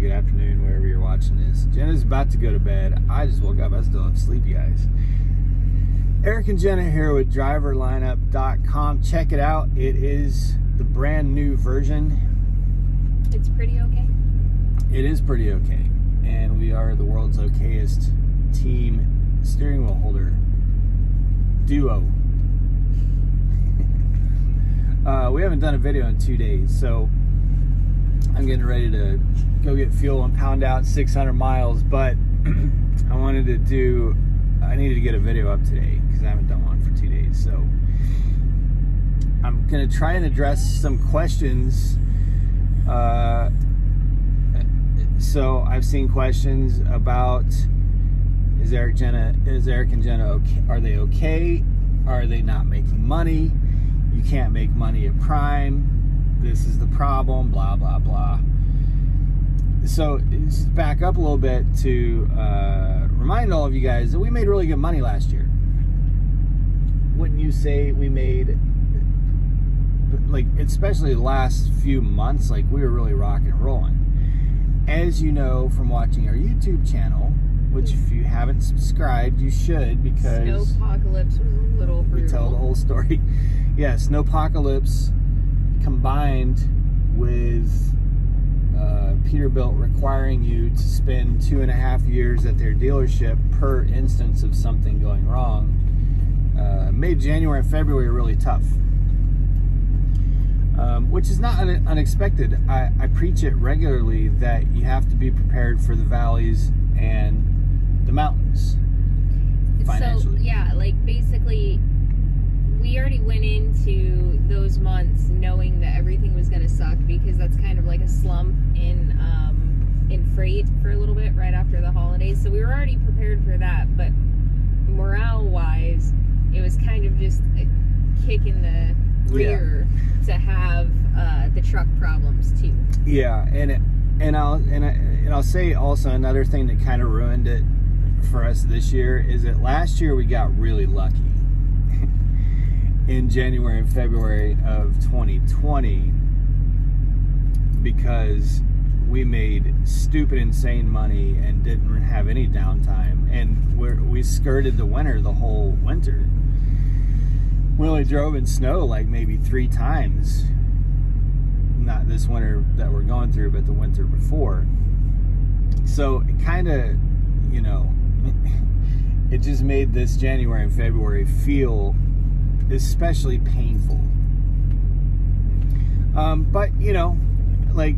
morning, good afternoon, wherever you're watching this. Jenna's about to go to bed. I just woke up. I still have sleep, you guys. Eric and Jenna here with driverlineup.com. Check it out. It is the brand new version. It's pretty okay. It is pretty okay. And we are the world's okayest team steering wheel holder duo. We haven't done a video in 2 days, so I'm getting ready to go get fuel and pound out 600 miles, but I needed to get a video up today because I haven't done one for 2 days. So I'm going to try and address some questions. So I've seen questions about, is Eric and Jenna okay? Are they okay? Are they not making money? You can't make money at Prime. This is the problem, blah, blah, blah. So just back up a little bit to remind all of you guys that we made really good money last year. Wouldn't you say we made, like, especially the last few months, like we were really rocking and rolling. As you know from watching our YouTube channel, which if you haven't subscribed, you should, because Snowpocalypse was a little brutal. We tell the whole story. Yeah, Snowpocalypse combined with Peterbilt requiring you to spend 2.5 years at their dealership per instance of something going wrong made January and February really tough. Which is not unexpected. I preach it regularly that you have to be prepared for the valleys and the mountains financially. So, yeah, like basically we already went into those months knowing that everything was going to suck, because that's kind of like a slump in freight for a little bit right after the holidays. So we were already prepared for that, but morale-wise, it was kind of just a kick in the rear to have the truck problems too. Yeah, and I'll say also another thing that kind of ruined it for us this year is that last year we got really lucky. In January and February of 2020, because we made stupid, insane money and didn't have any downtime, and we skirted the winter the whole winter. We only drove in snow like maybe 3 times. Not this winter that we're going through, but the winter before. So it kind of, it just made this January and February feel especially painful. But like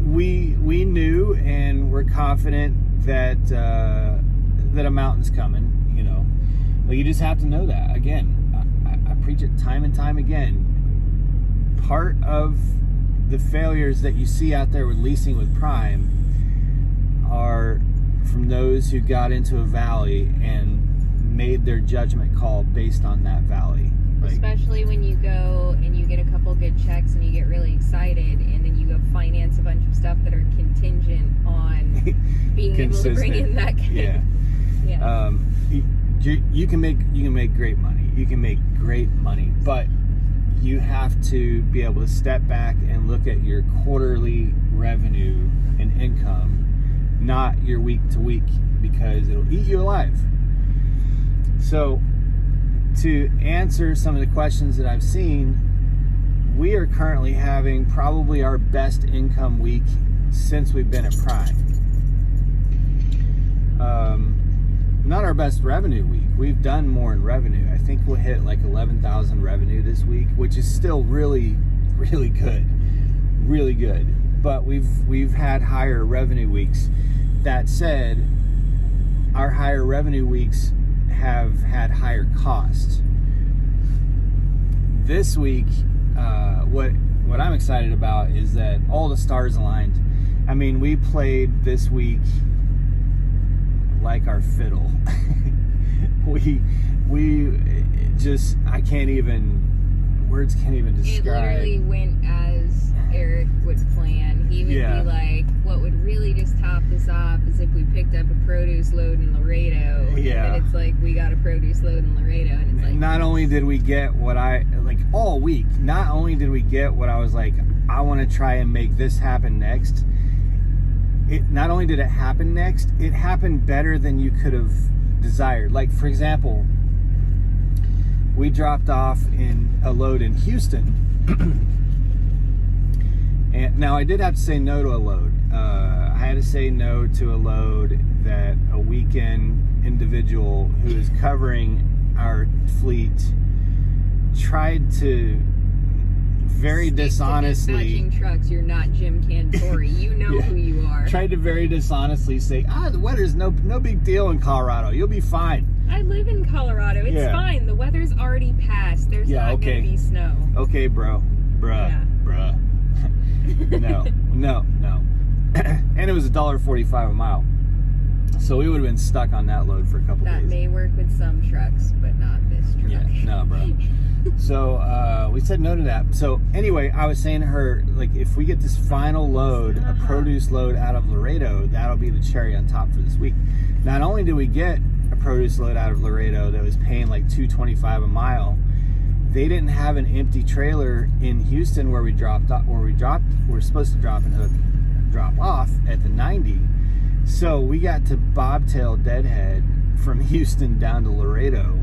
we knew and we're confident that a mountain's coming. Like, you just have to know that. Again, I preach it time and time again. Part of the failures that you see out there with leasing with Prime are from those who got into a valley and made their judgment call based on that valley. Especially when you go and you get a couple good checks and you get really excited, and then you go finance a bunch of stuff that are contingent on being able to bring in that cash. Yeah. You can make great money. You can make great money, but you have to be able to step back and look at your quarterly revenue and income, not your week to week, because it'll eat you alive. So, to answer some of the questions that I've seen, we are currently having probably our best income week since we've been at Prime. Not our best revenue week. We've done more in revenue. I think we'll hit like 11,000 revenue this week, which is still really, really good. Really good. But we've had higher revenue weeks. That said, our higher revenue weeks have had higher costs. This week, what I'm excited about is that all the stars aligned. I mean, we played this week like our fiddle. we just, words can't even describe. It literally went as Eric would plan. He would be like, what would really just top this off is if we picked up a produce load in Laredo. Yeah. And then it's like, we got a produce load in Laredo. And it's like, not only did we get what all week, not only did we get what I was like, I want to try and make this happen next. it not only did it happen next, it happened better than you could have desired. Like, for example, we dropped off in a load in Houston. And now I did have to say no to a load. I had to say no to a load that a weekend individual who is covering our fleet tried to very dishonestly. Dispatching trucks, you're not Jim Cantori. You know Yeah. who you are. Tried to very dishonestly say, the weather's no big deal in Colorado. You'll be fine. I live in Colorado. It's Yeah. fine. The weather's already passed. There's not okay. going to be snow. Okay, bruh. Yeah. No. And it was $1.45 a mile. So we would have been stuck on that load for a couple That days. may work with some trucks, but not this truck. Yeah, no, bro. So we said no to that. So anyway, I was saying to her, like, if we get this final load, a produce load out of Laredo, that'll be the cherry on top for this week. Not only did we get a produce load out of Laredo that was paying like $2.25 a mile, they didn't have an empty trailer in Houston where we're supposed to drop off at the 90. So we got to bobtail deadhead from Houston down to Laredo.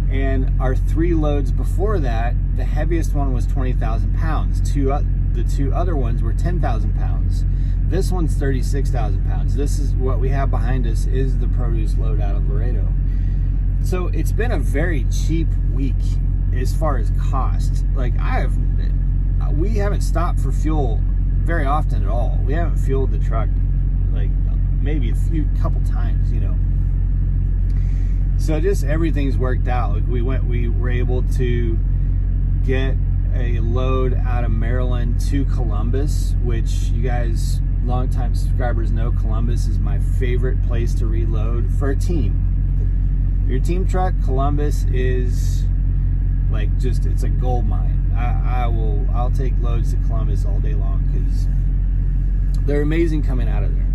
And our 3 loads before that, the heaviest one was 20,000 pounds. The 2 other ones were 10,000 pounds. This one's 36,000 pounds. This is what we have behind us is the produce load out of Laredo. So it's been a very cheap week as far as cost. Like, we haven't stopped for fuel very often at all. We haven't fueled the truck like maybe a couple times, So just everything's worked out. Like we were able to get a load out of Maryland to Columbus, which you guys, longtime subscribers, know Columbus is my favorite place to reload for a team. Your team truck, Columbus is like it's a gold mine. I'll take loads to Columbus all day long because they're amazing coming out of there.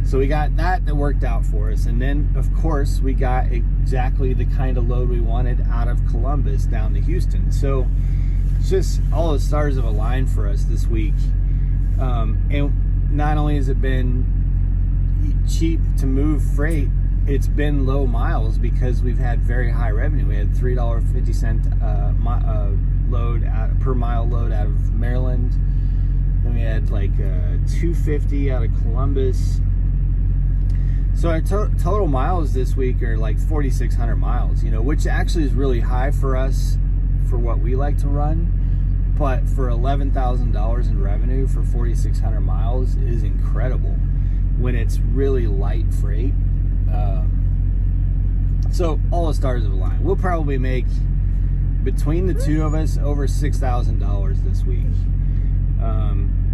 So we got that worked out for us. And then, of course, we got exactly the kind of load we wanted out of Columbus down to Houston. So it's just all the stars have aligned for us this week. And not only has it been cheap to move freight, it's been low miles because we've had very high revenue. We had $3.50 load per mile load out of Maryland. Then we had like $2.50 out of Columbus. So our total miles this week are like 4,600 miles, which actually is really high for us for what we like to run. But for $11,000 in revenue for 4,600 miles is incredible when it's really light freight. So all the stars have aligned. We'll probably make, between the 2 of us, over $6,000 this week.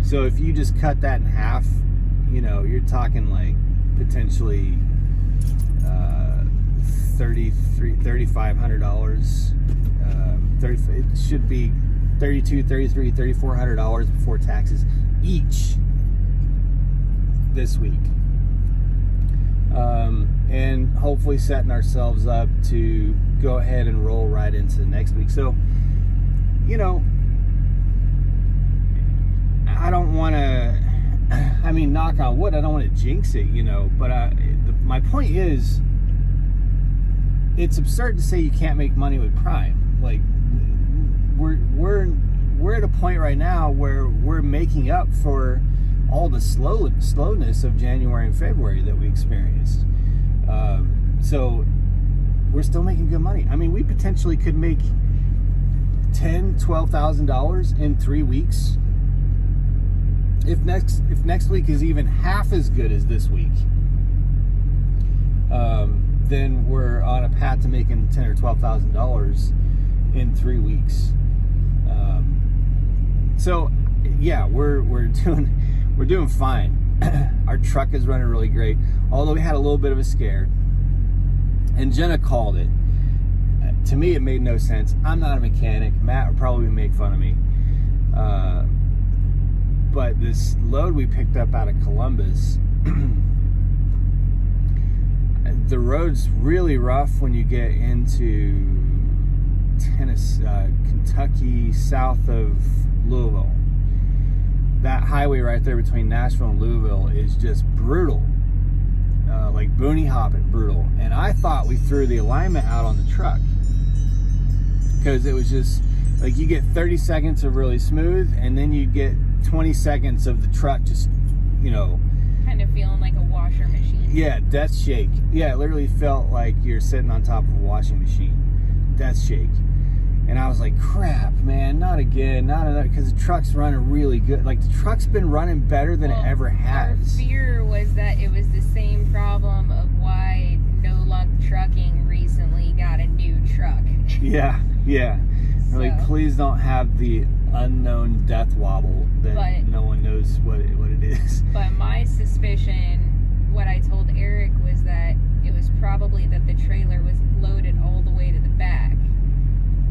So if you just cut that in half, you're talking like potentially $3,500. It should be $3,200, $3,300, $3,400 before taxes each this week. And hopefully setting ourselves up to go ahead and roll right into the next week. So, I don't want to, knock on wood, I don't want to jinx it, but my point is, it's absurd to say you can't make money with Prime. Like, we're at a point right now where we're making up for all the slowness of January and February that we experienced. So we're still making good money. We potentially could make $10,000, $12,000 in 3 weeks. If next week is even half as good as this week, then we're on a path to making $10,000 or $12,000 in 3 weeks. So yeah, we're doing fine. Our truck is running really great, although we had a little bit of a scare. And Jenna called it. To me, it made no sense. I'm not a mechanic. Matt would probably make fun of me. But this load we picked up out of Columbus, the road's really rough when you get into Tennessee, Kentucky, south of Louisville. that highway right there between Nashville and Louisville is just brutal. Like booney hopping, brutal. And I thought we threw the alignment out on the truck, because it was just like you get 30 seconds of really smooth, and then you get 20 seconds of the truck just, you know, kind of feeling like a washer machine. Yeah, death shake. Yeah, it literally felt like you're sitting on top of a washing machine. Death shake. And I was like, crap, man, not again, not another, because the truck's running really good. Like, the truck's been running better than it ever has. Our fear was that it was the same problem of why No Luck Trucking recently got a new truck. Yeah. So, Like, please don't have the unknown death wobble that no one knows what it is. But my suspicion, what I told Eric, was that it was probably that the trailer was loaded all the way to the back.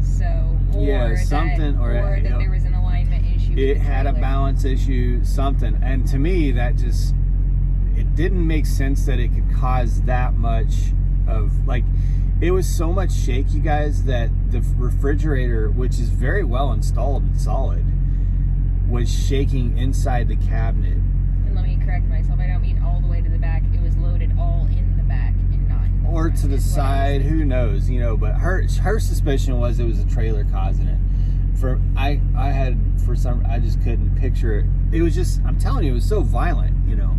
So, or that there was an alignment issue. It had a balance issue, something. And to me, that just, it didn't make sense that it could cause that much of, like, it was so much shake, you guys, that the refrigerator, which is very well installed and solid, was shaking inside the cabinet. And let me correct myself, I don't mean all the way to the back. It was loaded all in the back and not in the or front, to the side, who knows, you know, but her suspicion was it was a trailer causing it. I just couldn't picture it. It was just, I'm telling you, it was so violent, you know.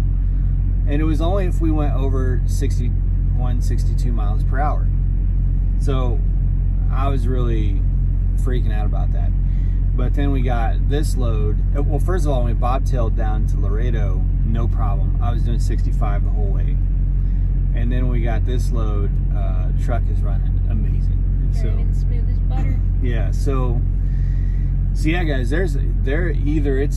And it was only if we went over 61, 62 miles per hour. So I was really freaking out about that. But then we got this load. Well, first of all, when we bobtailed down to Laredo, no problem. I was doing 65 the whole way. And then we got this load. Truck is running amazing. Turning smooth as butter. Yeah, so yeah, guys, it's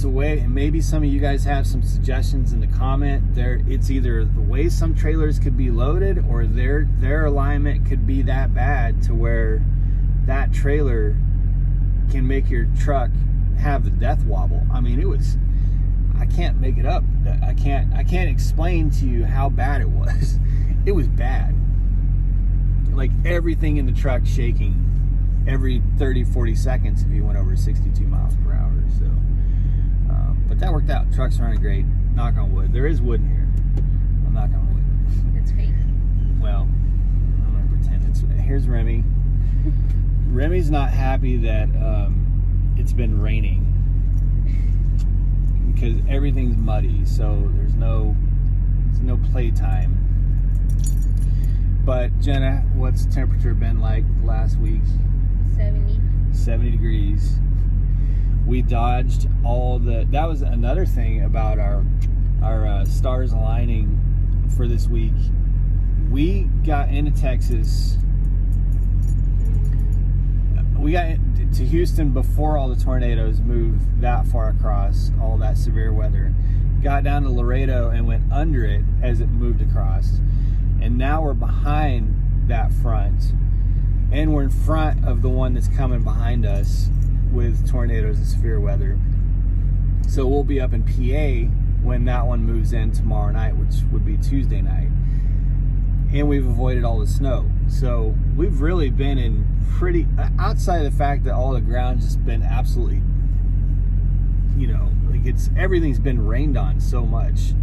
a way, and maybe some of you guys have some suggestions in the comment. It's either the way some trailers could be loaded, or their alignment could be that bad to where that trailer can make your truck have the death wobble. I mean, I can't make it up. I can't explain to you how bad it was. It was bad. Like, everything in the truck shaking every 30, 40 seconds if you went over 62 miles per hour. So, but that worked out. Truck's running great. Knock on wood. There is wood in here. I'm knocking on wood. It's fake. Well, I'm going to pretend it's... Here's Remy. Remy's not happy that it's been raining, because everything's muddy, so there's no playtime. But Jenna, what's the temperature been like last week? 70 degrees. We dodged that was another thing about our stars aligning for this week. We got into Texas. We got to Houston before all the tornadoes moved that far across, all that severe weather. Got down to Laredo and went under it as it moved across. And now we're behind that front. And we're in front of the one that's coming behind us with tornadoes and severe weather. So we'll be up in PA when that one moves in tomorrow night, which would be Tuesday night. And we've avoided all the snow. So we've really been in pretty, outside of the fact that all the ground's just been absolutely, you know, like everything's been rained on so much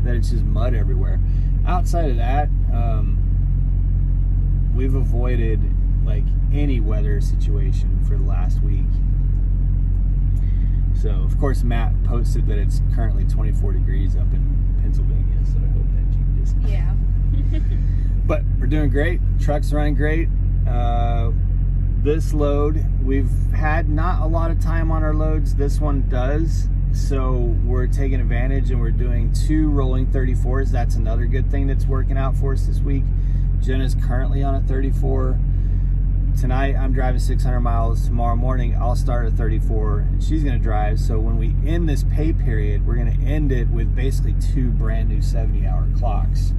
that it's just mud everywhere. Outside of that, we've avoided like any weather situation for the last week. So of course Matt posted that it's currently 24 degrees up in Pennsylvania, so I hope that you just... Yeah. But we're doing great. Truck's running great. This load, we've had not a lot of time on our loads. This one does. So we're taking advantage, and we're doing 2 rolling 34s. That's another good thing that's working out for us this week. Jenna's currently on a 34. Tonight I'm driving 600 miles. Tomorrow morning I'll start at 34 and she's going to drive. So when we end this pay period, we're going to end it with basically 2 brand new 70-hour clocks.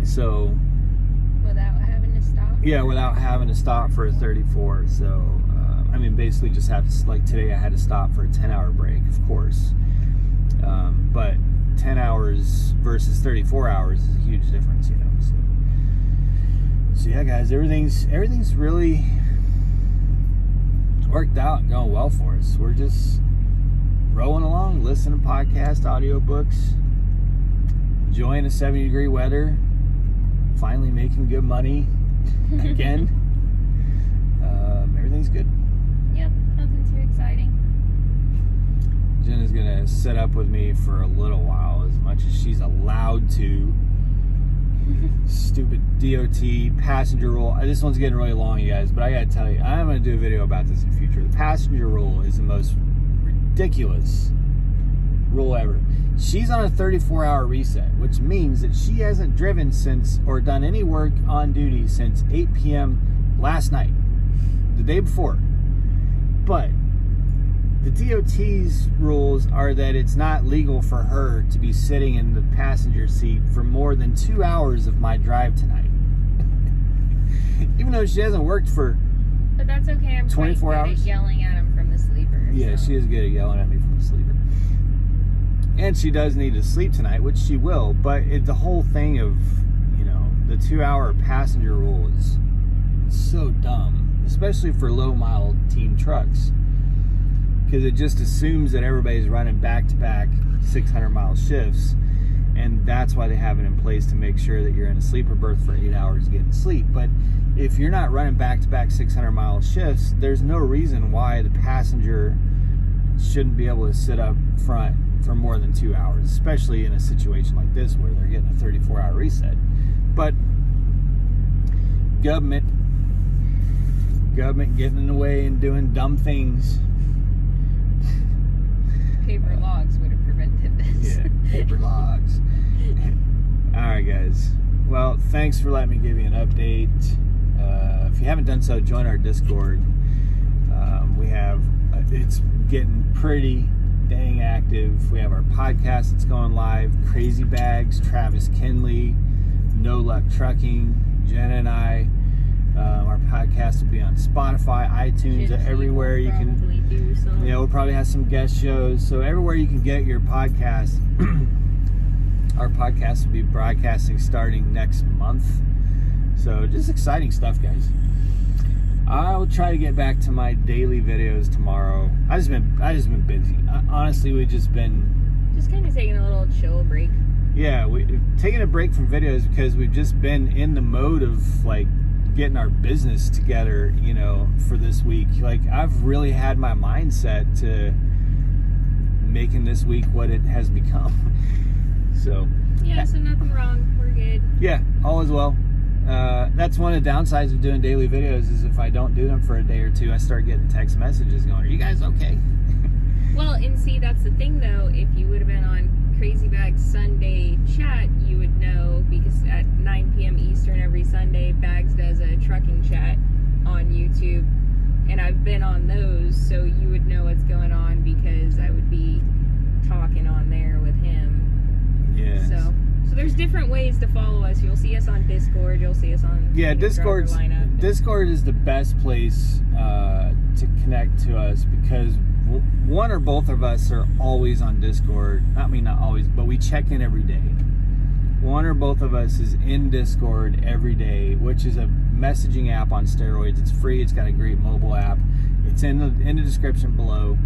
So without having to stop? Yeah, without having to stop for a 34. So I mean, basically just have to, like today I had to stop for a 10-hour break, of course. But 10 hours versus 34 hours is a huge difference, you know. So yeah, guys, everything's really worked out and going well for us. We're just rolling along, listening to podcasts, audiobooks, enjoying the 70-degree weather, finally making good money again. Everything's good. Yep, nothing too exciting. Jenna's gonna sit up with me for a little while, as much as she's allowed to. Stupid DOT passenger rule. This one's getting really long, you guys, but I gotta tell you, I'm gonna do a video about this in the future. The passenger rule is the most ridiculous rule ever. She's on a 34-hour reset, which means that she hasn't driven since, or done any work on duty since 8 p.m. last night, the day before. But the DOT's rules are that it's not legal for her to be sitting in the passenger seat for more than 2 hours of my drive tonight. Even though she hasn't worked for But that's okay. I'm 24 quite good hours? at yelling at him from the sleeper. Yeah, so. she is good at yelling at me from the sleeper. And she does need to sleep tonight, which she will. But the whole thing of, the 2-hour passenger rule is so dumb, especially for low-mile team trucks. Because it just assumes that everybody's running back-to-back 600-mile shifts. And that's why they have it in place, to make sure that you're in a sleeper berth for 8 hours getting sleep. But if you're not running back-to-back 600-mile shifts, there's no reason why the passenger shouldn't be able to sit up front for more than 2 hours, especially in a situation like this where they're getting a 34-hour reset. But government getting in the way and doing dumb things. Paper logs would have prevented this. Yeah, paper logs. All right, guys. Well, thanks for letting me give you an update. If you haven't done so, join our Discord. It's getting pretty dang active. We have our podcast that's going live. Crazy Bags, Travis Kinley, No Luck Trucking, Jenna and I. Our podcast will be on Spotify, iTunes, everywhere you can. Do some. Yeah, we'll probably have some guest shows. So everywhere you can get your podcast, our podcast will be broadcasting starting next month. So just exciting stuff, guys. I'll try to get back to my daily videos tomorrow. I just been busy. Honestly, we've just been kind of taking a little chill break. Yeah, we taking a break from videos because we've just been in the mode of like getting our business together, for this week. Like, I've really had my mindset to making this week what it has become. So Yeah, so nothing wrong. We're good. yeah, all is well. That's one of the downsides of doing daily videos, is if I don't do them for a day or two, I start getting text messages going, "Are you guys okay?" Well, and see, that's the thing though. If you would have been on Crazy Bags Sunday chat, you would know, because at 9 p.m. Eastern every Sunday, Bags does a trucking chat on YouTube, and I've been on those, so you would know what's going on because I would be talking on there with him. Yeah. So there's different ways to follow us. You'll see us on Discord. You'll see us on Discord is the best place to connect to us, because one or both of us are always on Discord. Not always, but we check in every day. One or both of us is in Discord every day, which is a messaging app on steroids. It's free. It's got a great mobile app. It's in the description below.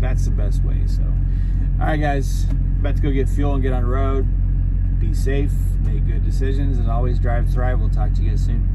That's the best way. So, all right, guys, about to go get fuel and get on the road. Be safe. Make good decisions. As always, drive, thrive. We'll talk to you guys soon.